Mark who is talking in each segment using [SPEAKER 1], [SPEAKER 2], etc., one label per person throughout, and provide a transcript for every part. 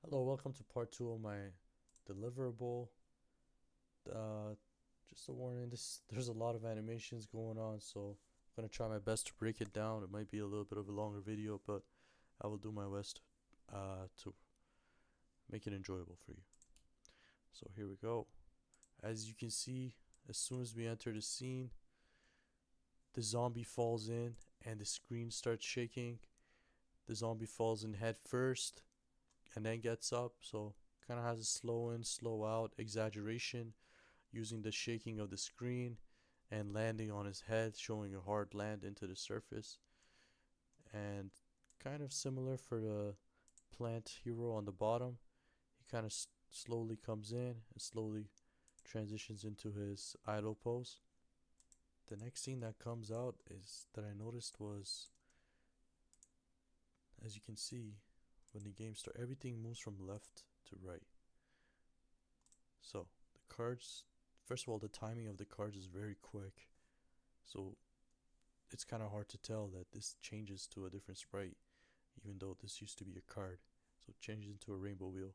[SPEAKER 1] Hello, welcome to part two of my deliverable. Uh, just a warning, there's a lot of animations going on, so I'm gonna try my best to break it down. It might be a little bit of a longer video, but I will do my best to make it enjoyable for you. So here we go. As you can see, as soon as we enter the scene, the zombie falls in and the screen starts shaking. The zombie falls in head first and then gets up, so kind of has a slow in, slow out exaggeration using the shaking of the screen and landing on his head, showing a hard land into the surface. And kind of similar for the plant hero on the bottom, he kind of slowly comes in and slowly transitions into his idle pose. The next thing that comes out is that I noticed was, as you can see, when the game starts, everything moves from left to right. So the cards, first of all, the timing of the cards is very quick. So it's kind of hard to tell that this changes to a different sprite, even though this used to be a card. So it changes into a rainbow wheel.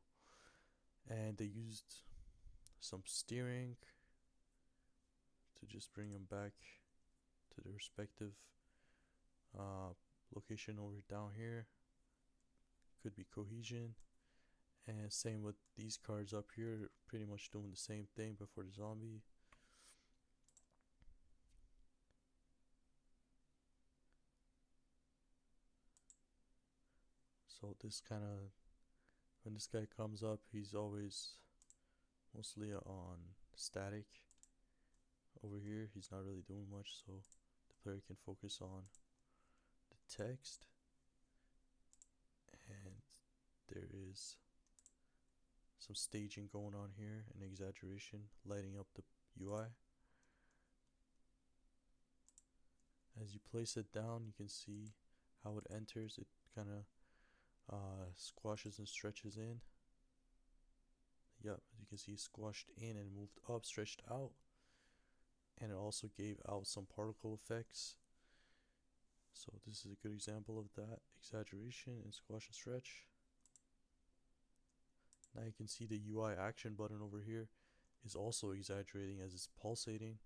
[SPEAKER 1] And they used some steering to just bring them back to the respective uh, location over down here. Could be cohesion. And same with these cards up here, pretty much doing the same thing but for the zombie. So this kind of, when this guy comes up, he's always mostly on static. Over here, he's not really doing much, so the player can focus on the text. And there is some staging going on here and exaggeration, lighting up the UI. As you place it down, you can see how it enters. It kind of squashes and stretches in. Yep, as you can see, squashed in and moved up, stretched out. And it also gave out some particle effects. So this is a good example of that, exaggeration and squash and stretch. Now you can see the UI action button over here is also exaggerating as it's pulsating,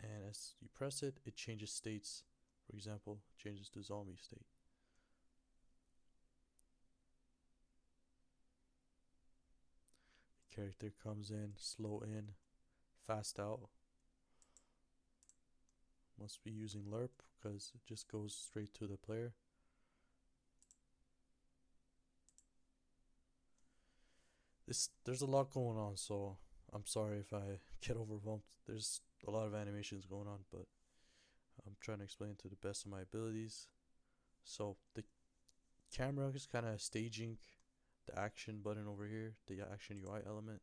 [SPEAKER 1] and as you press it, it changes states. For example, it changes to zombie state. The character comes in, slow in, fast out. Must be using lerp because it just goes straight to the player. There's a lot going on, so I'm sorry if I get overwhelmed. There's a lot of animations going on, but I'm trying to explain to the best of my abilities. So the camera is kind of staging the action button over here, the action UI element.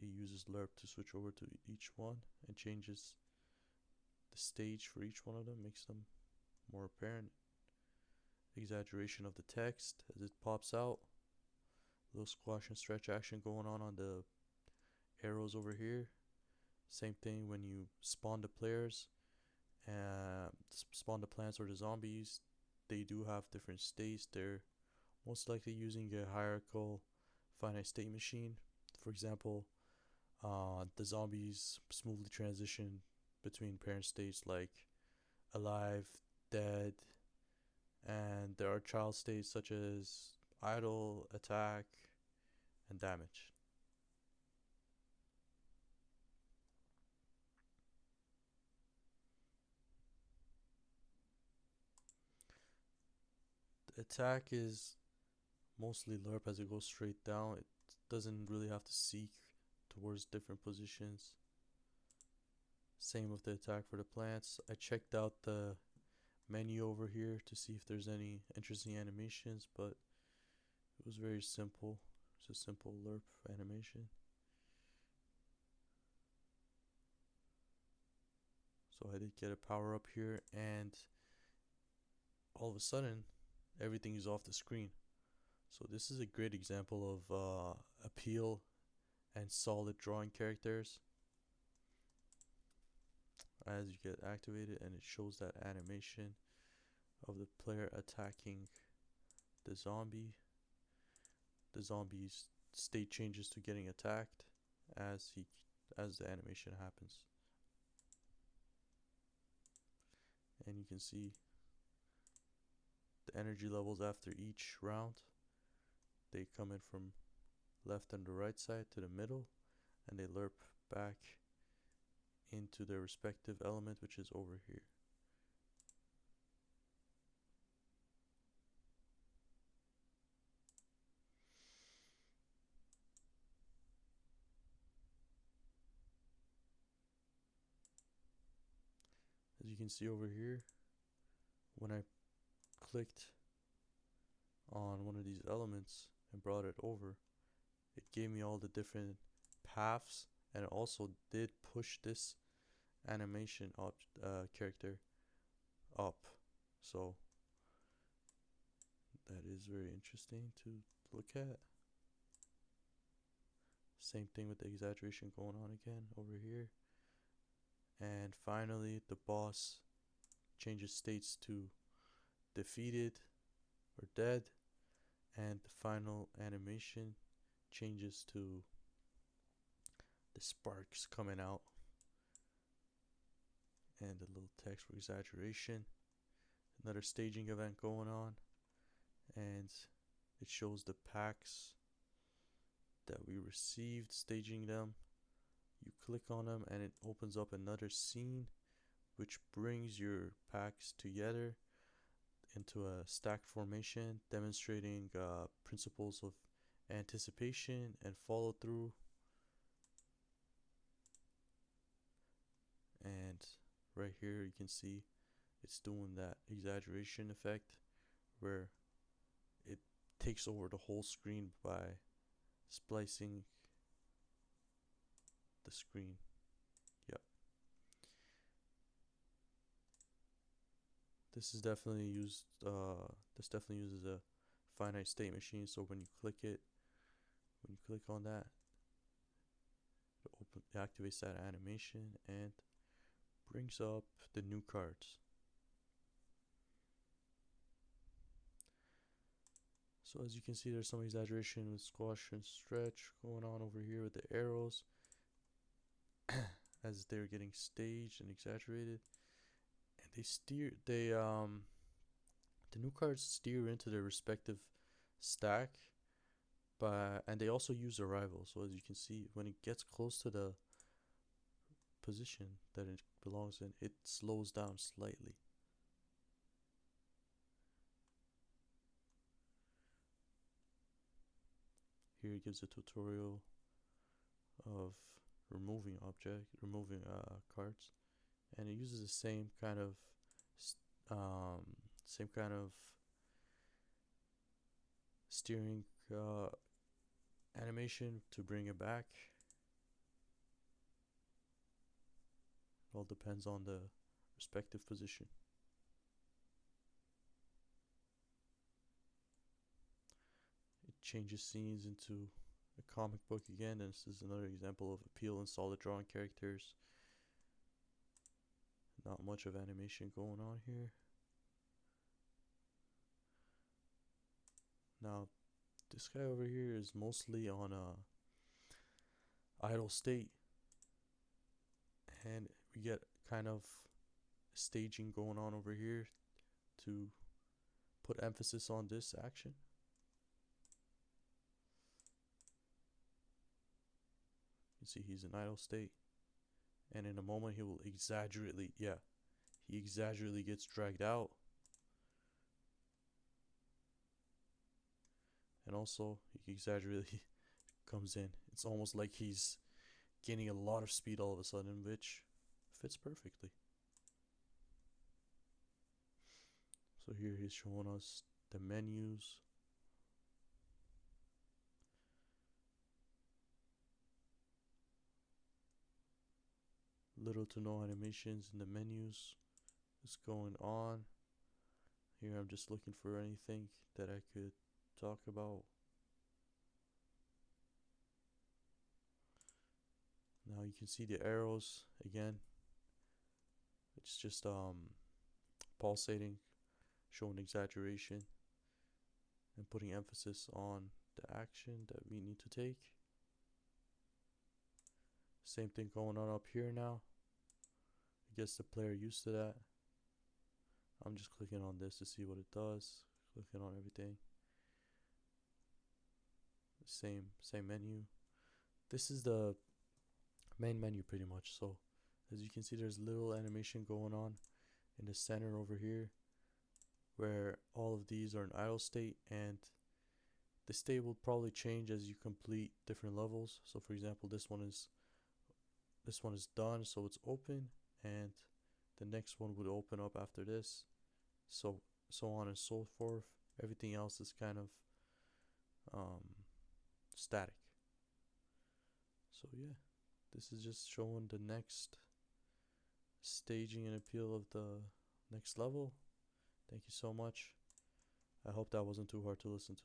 [SPEAKER 1] It uses lerp to switch over to each one and changes the stage for each one of them, makes them more apparent. Exaggeration of the text as it pops out. Little squash and stretch action going on the arrows over here. Same thing when you spawn the players, spawn the plants or the zombies. They do have different states. They're most likely using a hierarchical finite state machine. For example, the zombies smoothly transition between parent states like alive, dead, and there are child states such as idle, attack, and damage. The attack is mostly lerp as it goes straight down. It doesn't really have to seek towards different positions. Same with the attack for the plants. I checked out the menu over here to see if there's any interesting animations, but it was very simple. It's a simple lerp animation. So I did get a power up here, and all of a sudden everything is off the screen. So this is a great example of appeal and solid drawing characters as you get activated, and it shows that animation of the player attacking the zombie. The zombie's state changes to getting attacked as the animation happens. And you can see the energy levels after each round. They come in from left and the right side to the middle, and they lerp back into their respective element, which is over here. As you can see over here, when I clicked on one of these elements and brought it over, it gave me all the different paths, and it also did push this animation character up. So that is very interesting to look at. Same thing with the exaggeration going on again over here. And finally, the boss changes states to defeated or dead, and the final animation changes to the sparks coming out and a little text for exaggeration. Another staging event going on, and it shows the packs that we received, staging them. You click on them and it opens up another scene which brings your packs together into a stacked formation, demonstrating principles of anticipation and follow through. And right here you can see it's doing that exaggeration effect where it takes over the whole screen by splicing the screen. Yep. This is definitely used. This definitely uses a finite state machine. So when you click on that, it activates that animation and brings up the new cards. So as you can see, there's some exaggeration with squash and stretch going on over here with the arrows as they're getting staged and exaggerated. And the new cards steer into their respective stack, and they also use arrival. So as you can see, when it gets close to the position that it belongs in, it slows down slightly. Here it gives a tutorial of removing cards, and it uses the same kind of steering animation to bring it back. It all depends on the respective position. It changes scenes into a comic book again, and this is another example of appeal in solid drawing characters. Not much of animation going on here. Now, this guy over here is mostly on a idle state, and we get kind of staging going on over here to put emphasis on this action. You see he's in idle state, and in a moment he will exaggerately gets dragged out, and also he exaggerately comes in. It's almost like he's gaining a lot of speed all of a sudden, which fits perfectly. So here he's showing us the menus. Little to no animations in the menus is going on. Here I'm just looking for anything that I could talk about. Now you can see the arrows again. It's just pulsating, showing exaggeration and putting emphasis on the action that we need to take. Same thing going on up here now. I guess the player used to that. I'm just clicking on this to see what it does. Clicking on everything. Same menu. This is the main menu pretty much. So as you can see, there's little animation going on in the center over here, where all of these are in idle state, and the state will probably change as you complete different levels. So for example, this one is done, so it's open, and the next one would open up after this, so on and so forth. Everything else is kind of static. So yeah, this is just showing the next staging and appeal of the next level. Thank you so much. I hope that wasn't too hard to listen to.